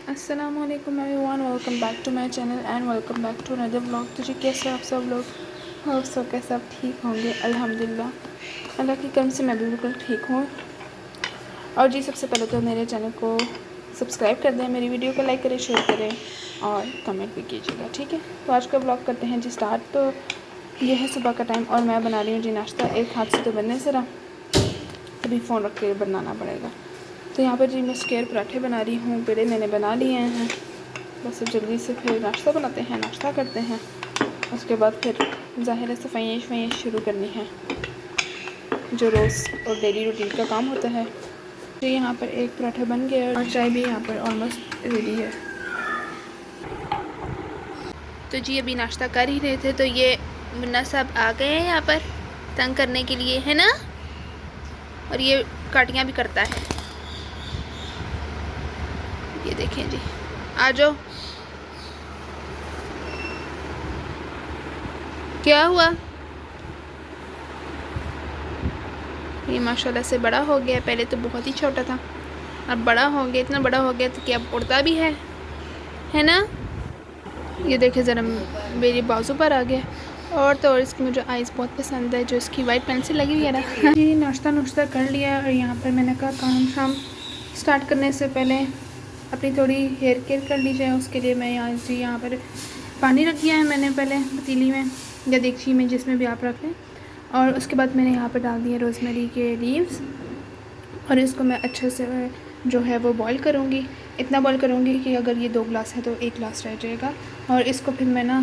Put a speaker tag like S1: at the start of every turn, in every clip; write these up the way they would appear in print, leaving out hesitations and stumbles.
S1: अस्सलामुअलैकुम everyone, welcome back to my channel and welcome back to another vlog. तो जी कैसे आप सब लोग? होप सब के सब ठीक होंगे। अल्हम्दुलिल्लाह अल्लाह की करम से मैं भी बिल्कुल ठीक हूँ। और जी सबसे पहले तो मेरे चैनल को सब्सक्राइब कर दें, मेरी वीडियो को लाइक करें, शेयर करें और कमेंट भी कीजिएगा, ठीक है। तो आज का व्लॉग करते हैं जी स्टार्ट। तो ये है सुबह का टाइम और मैं बना रही हूँ जी नाश्ता। एक हाथ से तो बनने से रहा, अभी फ़ोन रख के बनाना पड़ेगा। तो यहाँ पर जी मैं स्क्वायर पराठे बना रही हूँ। पेड़े मैंने बना लिए हैं, बस जल्दी से फिर नाश्ता बनाते हैं, नाश्ता करते हैं। उसके बाद फिर ज़ाहिर है सफाइयाँ शुरू करनी है, जो रोज़ और डेली रूटीन का काम होता है। तो यहाँ पर एक पराठा बन गया और चाय भी यहाँ पर ऑलमोस्ट रेडी है। तो जी अभी नाश्ता कर ही रहे थे तो ये मुन्ना साहब आ गए हैं यहाँ पर तंग करने के लिए, है ना। और ये काटियाँ भी करता है, ये देखें जी। आ जाओ, क्या हुआ? ये माशाल्लाह से बड़ा हो गया, पहले तो बहुत ही छोटा था, अब बड़ा हो गया। इतना बड़ा हो गया तो कि अब उड़ता भी है ना। ये देखे ज़रा मेरी बाजू पर आ गया। और तो और इसकी मुझे आइज़ बहुत पसंद है, जो इसकी वाइट पेंसिल लगी हुई है ना। जी नाश्ता नुश्ता कर लिया और यहाँ पर मैंने कहा काम शाम स्टार्ट करने से पहले अपनी थोड़ी हेयर केयर कर ली जाए। उसके लिए मैं यहाँ पर पानी रख दिया है मैंने पहले पतीली में या देगची में, जिसमें भी आप रख लें। और उसके बाद मैंने यहाँ पर डाल दिए रोज़मेरी के लीव्स और इसको मैं अच्छे से जो है वो बॉईल करूँगी। इतना बॉईल करूँगी कि अगर ये 2 गिलास है तो 1 गिलास रह जाएगा। और इसको फिर मैं ना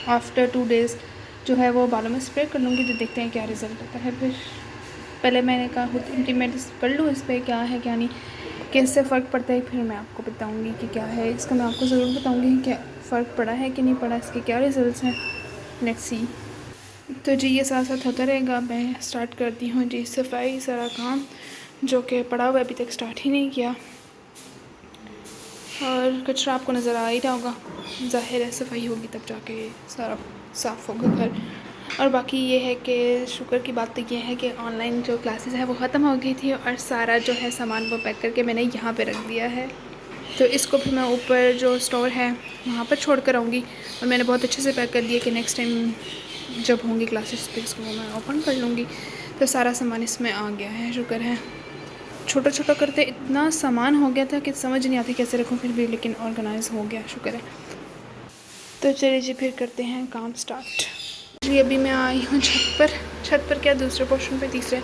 S1: आफ्टर 2 डेज़ जो है वो बालों में स्प्रे कर लूँगी, तो देखते हैं क्या रिज़ल्ट आता है। फिर पहले मैंने कहा खुद इम्प्लीमेंट कर लूँ इस पर, क्या है क्या नहीं, कैसे फ़र्क पड़ता है, फिर मैं आपको बताऊँगी कि क्या है इसका। मैं आपको ज़रूर बताऊँगी क्या फ़र्क पड़ा है कि नहीं पड़ा, इसके क्या रिज़ल्ट हैं। Let's see. तो जी ये साथ साथ होता रहेगा। मैं स्टार्ट करती हूँ जी सफाई, सारा काम जो कि पड़ा हुआ अभी तक स्टार्ट ही नहीं किया। और कचरा आपको नज़र आ ही रहा होगा, ज़ाहिर है सफाई होगी तब जाके सारा साफ़ होगा घर। और बाकी ये है कि शुक्र की बात तो ये है कि ऑनलाइन जो क्लासेस है वो ख़त्म हो गई थी और सारा जो है सामान वो पैक करके मैंने यहाँ पे रख दिया है। तो इसको फिर मैं ऊपर जो स्टोर है वहाँ पर छोड़ कर आऊँगी। और मैंने बहुत अच्छे से पैक कर दिया कि नेक्स्ट टाइम जब होंगी क्लासेस तो इसको मैं ओपन कर लूँगी। तो सारा सामान इसमें आ गया है, शुक्र है। छोटा छोटा करते इतना सामान हो गया था कि समझ नहीं आती कैसे रखूँ, फिर भी लेकिन ऑर्गेनाइज हो गया, शुक्र है। तो चलिए जी फिर करते हैं काम स्टार्ट। जी अभी मैं आई हूँ छत पर क्या दूसरे पोर्शन पे तीसरे।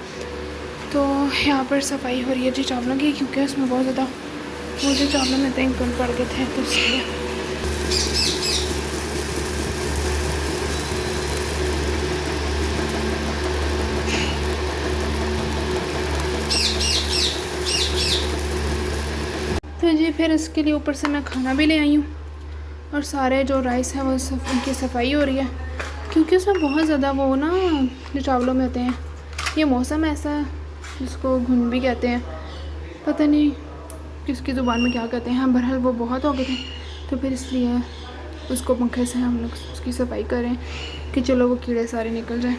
S1: तो यहाँ पर सफाई हो रही है जी चावलों की, क्योंकि उसमें बहुत ज़्यादा मुझे चावलों में तंग कम पड़ गए थे, तो इसलिए। तो जी फिर इसके लिए ऊपर से मैं खाना भी ले आई हूँ और सारे जो राइस है वो उनकी सफाई हो रही है, क्योंकि उसमें बहुत ज़्यादा वो ना जो चावलों में होते हैं। ये मौसम ऐसा है जिसको घुन भी कहते हैं, पता नहीं किसकी ज़ुबान में क्या कहते हैं। बहरहाल वो बहुत हो गए थे, तो फिर इसलिए उसको पंखे से हम लोग उसकी सफाई करें कि चलो वो कीड़े सारे निकल जाएँ।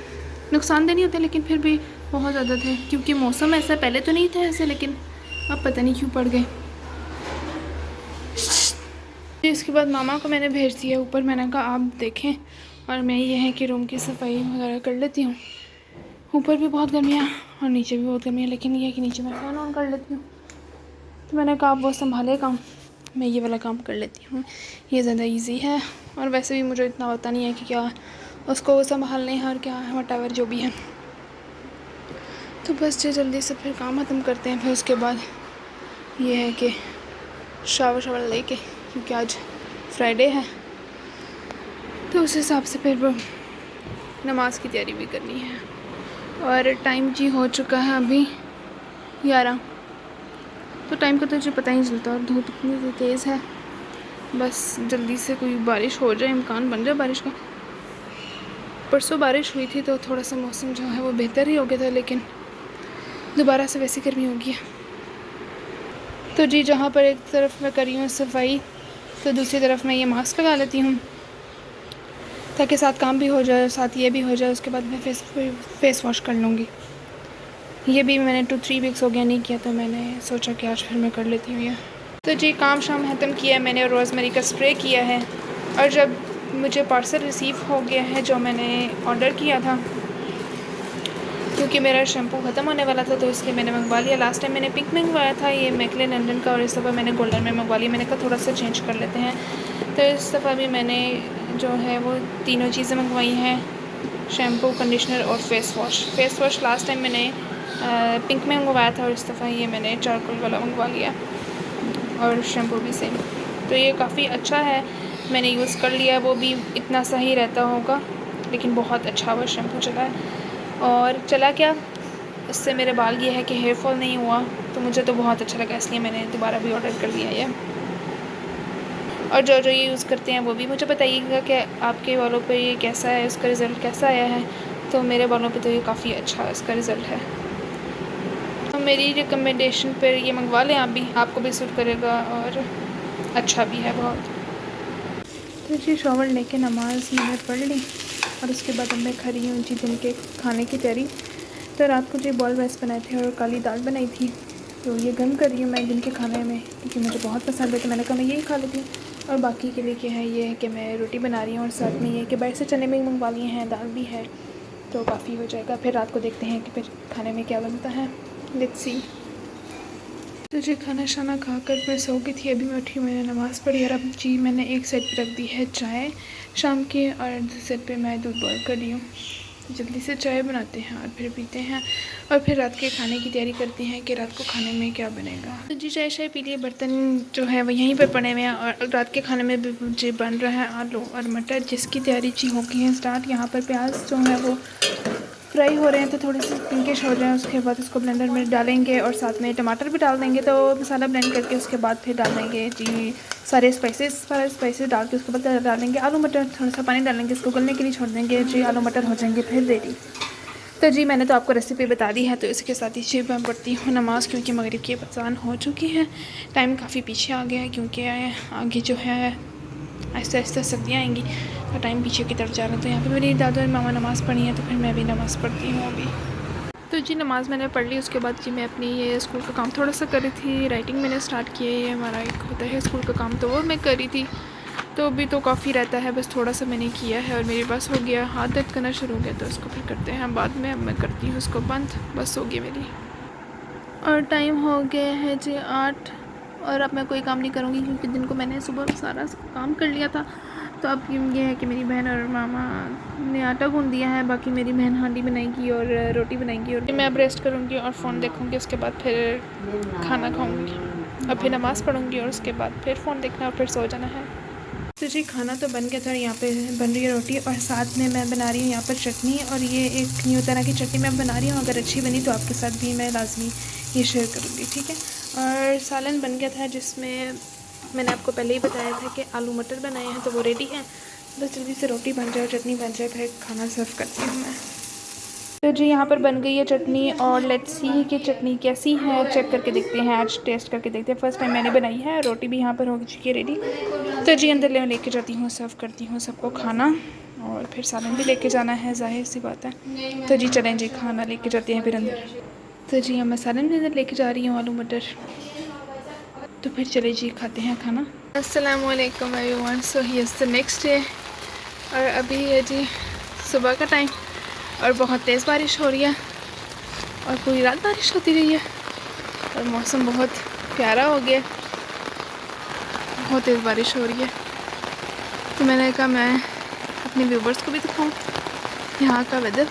S1: नुकसानदेह नहीं होते लेकिन फिर भी बहुत ज़्यादा थे, क्योंकि मौसम ऐसा पहले तो नहीं था ऐसे, लेकिन अब पता नहीं क्यों पड़ गए। इसके बाद मामा को मैंने भेज दिया ऊपर, मैंने कहा आप देखें और मैं ये है कि रूम की सफाई वगैरह कर लेती हूँ। ऊपर भी बहुत गर्मी है और नीचे भी बहुत गर्मी है, लेकिन ये है कि नीचे मैं फ़ैन ऑन कर लेती हूँ। तो मैंने कहा आप वो संभाले काम, मैं ये वाला काम कर लेती हूँ, ये ज़्यादा इजी है। और वैसे भी मुझे इतना पता नहीं है कि क्या उसको संभालने हैं और क्या है, वटेवर जो भी है। तो बस जल्दी से फिर काम ख़त्म करते हैं। फिर उसके बाद ये है कि शावर लेके, क्योंकि आज फ्राइडे है तो उस हिसाब से फिर वो नमाज की तैयारी भी करनी है। और टाइम जी हो चुका है अभी 11, तो टाइम का तो मुझे पता ही नहीं चलता। और धूप इतनी तेज़ है, बस जल्दी से कोई बारिश हो जाए, इम्कान बन जाए बारिश का। परसों बारिश हुई थी तो थोड़ा सा मौसम जो है वो बेहतर ही हो गया था, लेकिन दोबारा से वैसी गर्मी हो गई है। तो जी जहाँ पर एक तरफ मैं कर रही हूँ सफाई, तो दूसरी तरफ मैं ये मास्क लगा लेती हूँ ताकि साथ काम भी हो जाए, साथ ये भी हो जाए। उसके बाद मैं फेस वॉश कर लूँगी। ये भी मैंने 2-3 वीक्स हो गया नहीं किया, तो मैंने सोचा कि आज फिर मैं कर लेती हूँ ये। तो जी काम शाम ख़त्म किया है मैंने, रोज़मेरी का स्प्रे किया है। और जब मुझे पार्सल रिसीव हो गया है जो मैंने ऑर्डर किया था, क्योंकि मेरा शैम्पू ख़त्म होने वाला था तो इसलिए मैंने मंगवा लिया। लास्ट टाइम मैंने पिंक मंगवाया था, ये मैकले लंदन का, और इस दफ़ा मैंने गोल्डन में मंगवा लिया। मैंने कहा थोड़ा सा चेंज कर लेते हैं, तो इस दफ़ा भी मैंने जो है वो तीनों चीज़ें मंगवाई हैं, शैम्पू, कंडीशनर और face wash. Face wash last time मैंने पिंक में मंगवाया था और इस दफ़ा ये मैंने चारकोल वाला मंगवा लिया, और शैम्पू भी सेम। तो ये काफ़ी अच्छा है, मैंने यूज़ कर लिया। वो भी इतना सही रहता होगा, लेकिन बहुत अच्छा वो शैम्पू चला है। और चला क्या, इससे मेरे बाल ये है कि हेयर फॉल नहीं हुआ, तो मुझे तो बहुत अच्छा लगा, इसलिए मैंने दोबारा भी ऑर्डर कर लिया है। और जो जो ये यूज़ करते हैं वो भी मुझे बताइएगा कि आपके बालों पे ये कैसा है, इसका रिज़ल्ट कैसा आया है। तो मेरे बालों पे तो ये काफ़ी अच्छा इसका रिज़ल्ट है, तो मेरी रिकमेंडेशन पर ये मंगवा लें आप भी, आपको भी सूट करेगा और अच्छा भी है बहुत। तो जी शॉवर लेके नमाज़ मैंने पढ़ ली और उसके बाद अब मैं खड़ी हूँ जी दिन के खाने की तैयारी। तो रात को जो बॉल राइस बनाए थे और काली दाल बनाई थी, तो ये गर्म कर रही हूँ मैं दिन के खाने में, क्योंकि मुझे बहुत पसंद है, तो मैंने कहा मैं यही खा लेती हूँ। और बाकी के लिए क्या है, ये है कि मैं रोटी बना रही हूँ और साथ में ये कि बाहर से चने में मंगवा लिए हैं, दाल भी है, तो काफ़ी हो जाएगा। फिर रात को देखते हैं कि फिर खाने में क्या बनता है, लेट्स सी। तो जी खाना शाना खाकर मैं सो गई थी, अभी मैं उठी, मैंने नमाज़ पढ़ी और अब जी मैंने एक साइड पे रख दी है चाय शाम की, और दूसरी साइड पे मैं दूध बॉयल कर रही हूँ। जल्दी से चाय बनाते हैं और फिर पीते हैं, और फिर रात के खाने की तैयारी करते हैं कि रात को खाने में क्या बनेगा। तो जी चाय शाय पी लिए, बर्तन जो है वो यहीं पर पड़े हुए हैं, और रात के खाने में भी जी बन रहा है आलू और मटर, जिसकी तैयारी जी हो गई है स्टार्ट। यहाँ पर प्याज जो है वो फ्राई हो रहे हैं, तो थोड़े से पिंकिश हो रहे हैं, उसके बाद उसको ब्लेंडर में डालेंगे और साथ में टमाटर भी डाल देंगे। तो मसाला ब्लेंड करके उसके बाद फिर डाल देंगे जी सारे स्पाइसेस डाल के उसके बाद डालेंगे आलू मटर, थोड़ा सा पानी डालेंगे, इसको गलने के लिए छोड़ देंगे जी, आलू मटर हो जाएंगे फिर रेडी। तो जी मैंने तो आपको रेसिपी बता दी है, तो इसके साथ ही जी मैं पढ़ती हूँ नमाज़, क्योंकि मगरिब की अज़ान हो चुकी है, टाइम काफ़ी पीछे आ गया है, क्योंकि आगे जो है आहिस्ता आहिस्ता सर्दियाँ आएंगी, तो टाइम पीछे की तरफ जा रहा है। तो यहाँ पे मेरी दादा और मामा नमाज़ पढ़ी है, तो फिर मैं भी नमाज़ पढ़ती हूँ अभी। तो जी नमाज़ मैंने पढ़ ली, उसके बाद जी मैं अपनी ये स्कूल का काम थोड़ा सा कर रही थी, राइटिंग मैंने स्टार्ट की है, ये हमारा एक होता है स्कूल का काम, तो वो मैं कर रही थी। तो अभी तो काफ़ी रहता है, बस थोड़ा सा मैंने किया है और मेरी बस हो गया, हाथ दर्द करना शुरू हो गया, तो उसको फिर करते हैं बाद में। अब मैं करती हूँ उसको बंद, बस हो गई मेरी। और टाइम हो गया है जी 8, और अब मैं कोई काम नहीं करूँगी, क्योंकि दिन को मैंने सुबह सारा काम कर लिया था। तो अब ये है कि मेरी बहन और मामा ने आटा गूँध दिया है, बाकी मेरी बहन हांडी बनाएगी और रोटी बनाएगी, और मैं अब रेस्ट करूँगी और फ़ोन देखूँगी, उसके बाद फिर खाना खाऊँगी और फिर नमाज़ पढ़ूँगी, और उसके बाद फिर फ़ोन देखना और फिर सो जाना है। तो जी खाना तो बन गया था, यहाँ पे बन रही है रोटी, और साथ में मैं बना रही हूँ यहाँ पर चटनी, और ये एक न्यू तरह की चटनी मैं बना रही हूँ, अगर अच्छी बनी तो आपके साथ भी मैं लाजमी ये शेयर करूँगी, ठीक है। और सालन बन गया था, जिसमें मैंने आपको पहले ही बताया था कि आलू मटर बनाए हैं, तो वो रेडी हैं, बस जल्दी से रोटी बन जाए, चटनी बन जाए, फिर खाना सर्व करती हूँ मैं। तो जी यहाँ पर बन गई है चटनी, और लेट्स सी कि चटनी कैसी है, चेक करके देखते हैं, आज टेस्ट करके देखते हैं। फ़र्स्ट टाइम मैंने बनाई है, रोटी भी यहाँ पर हो चुकी है रेडी। तो जी अंदर लेके जाती हूँ, सर्व करती हूँ सबको खाना, और फिर सालन भी लेके जाना है, जाहिर सी बात है। तो जी चलें जी खाना लेके जाते हैं फिर अंदर। तो जी मैं सालन भी अंदर लेके जा रही हूँ, आलू मटर। तो फिर चले जी खाते हैं खाना। अस्सलाम वालेकुम everyone, so here's the next day, और अभी है जी सुबह का टाइम, और बहुत तेज़ बारिश हो रही है, और पूरी रात बारिश होती रही है, और मौसम बहुत प्यारा हो गया, बहुत तेज़ बारिश हो रही है। तो मैंने कहा मैं अपने व्यूवर्स को भी दिखाऊं यहाँ का वेदर।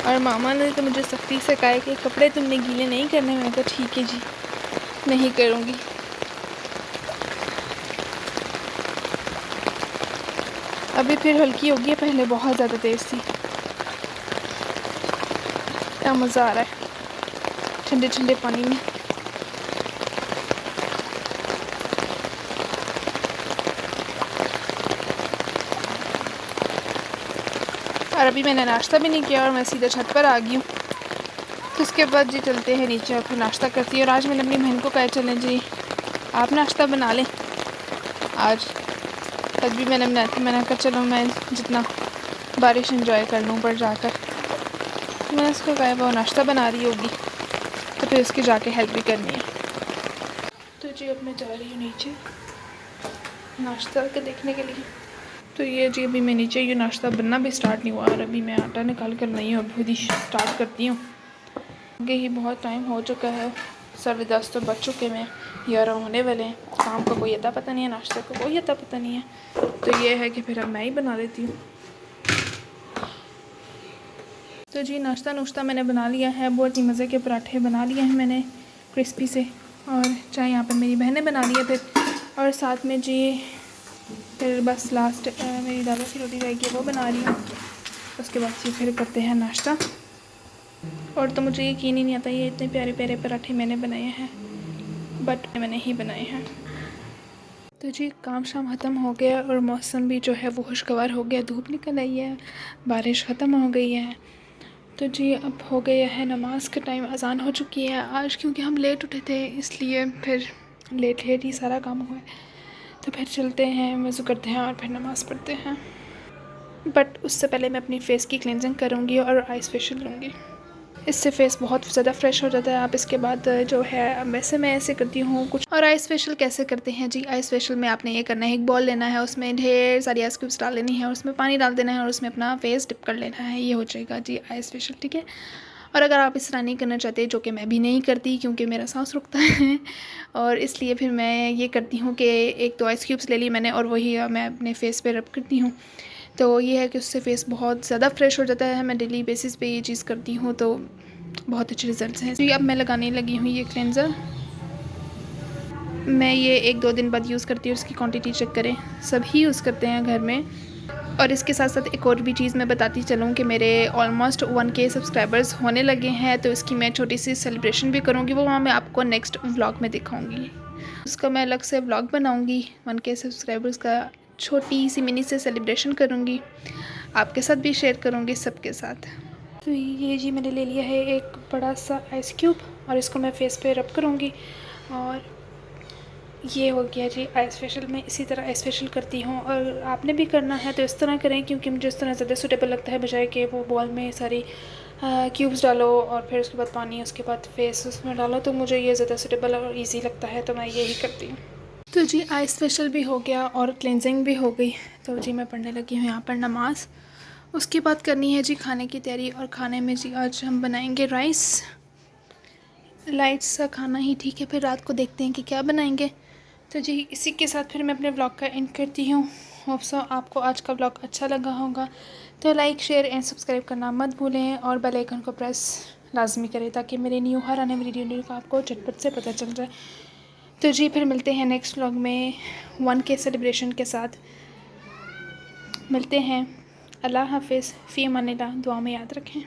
S1: और मामा ने तो मुझे सख्ती से कहा कि कपड़े तुमने गीले नहीं करने, मैंने कहा ठीक है जी नहीं करूँगी। अभी फिर हल्की होगी है, पहले बहुत ज़्यादा तेज़ थी। क्या मज़ा आ रहा है ठंडे ठंडे पानी में। और अभी मैंने नाश्ता भी नहीं किया, और मैं सीधा छत पर आ गई हूँ। तो उसके बाद जी चलते हैं नीचे और फिर नाश्ता करती है। और आज मैंने अपनी बहन को कहा चलें जी आप नाश्ता बना लें आज भी मैंने बनाया था। मैंने कहा चलो मैं जितना बारिश एंजॉय कर लूँ ऊपर जाकर। मैंने उसको कहा वो नाश्ता बना रही होगी, फिर इसकी जाके हेल्प भी करनी है। तो जी अब मैं जा रही हूँ नीचे नाश्ता के देखने के लिए। तो ये जी अभी मैं नीचे, ये नाश्ता बनना भी स्टार्ट नहीं हुआ और अभी मैं आटा निकाल कर नहीं हूँ, खुद ही स्टार्ट करती हूँ। आगे ही बहुत टाइम हो चुका है, 10:30 तो बज चुके हैं, 11 होने वाले हैं। काम का कोई अता पता नहीं है, नाश्ते का कोई अता पता नहीं है। तो ये है कि फिर अब मैं ही बना लेती हूँ। तो जी नाश्ता मैंने बना लिया है, बहुत ही मज़े के पराठे बना लिए हैं मैंने क्रिस्पी से, और चाय यहाँ पर मेरी बहन ने बना ली है फिर, और साथ में जी फिर बस लास्ट मेरी दादा की रोटी रहेगी वो बना रही हूँ। उसके बाद जी फिर करते हैं नाश्ता। और तो मुझे यकीन ही नहीं आता ये इतने प्यारे प्यारे पराठे मैंने बनाए हैं, बट मैंने ही बनाए हैं। तो जी काम शाम ख़त्म हो गया और मौसम भी जो है वो खुशगवार हो गया, धूप निकल आई है, बारिश ख़त्म हो गई है। तो जी अब हो गया है नमाज का टाइम, अज़ान हो चुकी है। आज क्योंकि हम लेट उठे थे इसलिए फिर लेट ही सारा काम हुआ है। तो फिर चलते हैं, वज़ू करते हैं और फिर नमाज़ पढ़ते हैं। बट उससे पहले मैं अपनी फ़ेस की क्लेंजिंग करूँगी और आइस फेशियल लूँगी। इससे फ़ेस बहुत ज़्यादा फ्रेश हो जाता है। आप इसके बाद जो है, वैसे मैं ऐसे करती हूँ कुछ। और आइस फेशियल कैसे करते हैं जी? आइस फेशियल में आपने ये करना है, एक बॉल लेना है, उसमें ढेर सारी आइस क्यूब्स डाल लेनी है, उसमें पानी डाल देना है और उसमें अपना फेस डिप कर लेना है। ये हो जाएगा जी आइस फेशियल, ठीक है। और अगर आप इस तरह नहीं करना चाहते, जो कि मैं भी नहीं करती क्योंकि मेरा सांस रुकता है और इसलिए फिर मैं ये करती हूँ कि एक तो आइस क्यूब्स ले ली मैंने और वही मैं अपने फेस पे रब करती हूँ। तो ये है कि उससे फेस बहुत ज़्यादा फ्रेश हो जाता है। मैं डेली बेसिस पे ये चीज़ करती हूँ, तो बहुत अच्छे रिजल्ट्स हैं। तो अब मैं लगाने लगी हूँ ये क्लेंज़र। मैं ये 1-2 दिन बाद यूज़ करती हूँ। इसकी क्वांटिटी चेक करें, सभी यूज़ करते हैं घर में। और इसके साथ साथ एक और भी चीज़ मैं बताती चलूँ कि मेरे ऑलमोस्ट 1K सब्सक्राइबर्स होने लगे हैं, तो इसकी मैं छोटी सी सेलिब्रेशन भी करूँगी, वो वहाँ मैं आपको नेक्स्ट व्लॉग में दिखाऊँगी। उसका मैं अलग से व्लॉग बनाऊँगी, 1K सब्सक्राइबर्स का छोटी सी मिनी से सेलिब्रेशन करूँगी, आपके साथ भी शेयर करूँगी सबके साथ। तो ये जी मैंने ले लिया है एक बड़ा सा आइस क्यूब और इसको मैं फेस पे रब करूँगी। और ये हो गया जी आइस फेशियल। मैं इसी तरह आइस फेशियल करती हूँ और आपने भी करना है तो इस तरह करें, क्योंकि मुझे इस तरह ज़्यादा सूटेबल लगता है, बजाय कि वो बॉल में सारी क्यूब्स डालो और फिर उसके बाद पानी, उसके बाद फेस उसमें डालो। तो मुझे ये ज़्यादा सूटेबल और ईजी लगता है, तो मैं यही करती हूँ। तो जी आइस फेशियल भी हो गया और क्लेंजिंग भी हो गई। तो जी मैं पढ़ने लगी हूँ यहाँ पर नमाज़। उसके बाद करनी है जी खाने की तैयारी, और खाने में जी आज हम बनाएंगे राइस। लाइट सा खाना ही ठीक है, फिर रात को देखते हैं कि क्या बनाएंगे। तो जी इसी के साथ फिर मैं अपने ब्लॉग का एंड करती हूँ। होप सो आपको आज का ब्लॉग अच्छा लगा होगा, तो लाइक शेयर एंड सब्सक्राइब करना मत भूलें और बेल आइकन को प्रेस लाजमी करें ताकि मेरे न्यू हर आने वाली वीडियो का आपको झटपट से पता चल जाए। तो जी फिर मिलते हैं नेक्स्ट व्लॉग में 1K सेलिब्रेशन के साथ। मिलते हैं। अल्लाह हाफिज़, फ़ी अमानिल्लाह, दुआ में याद रखें।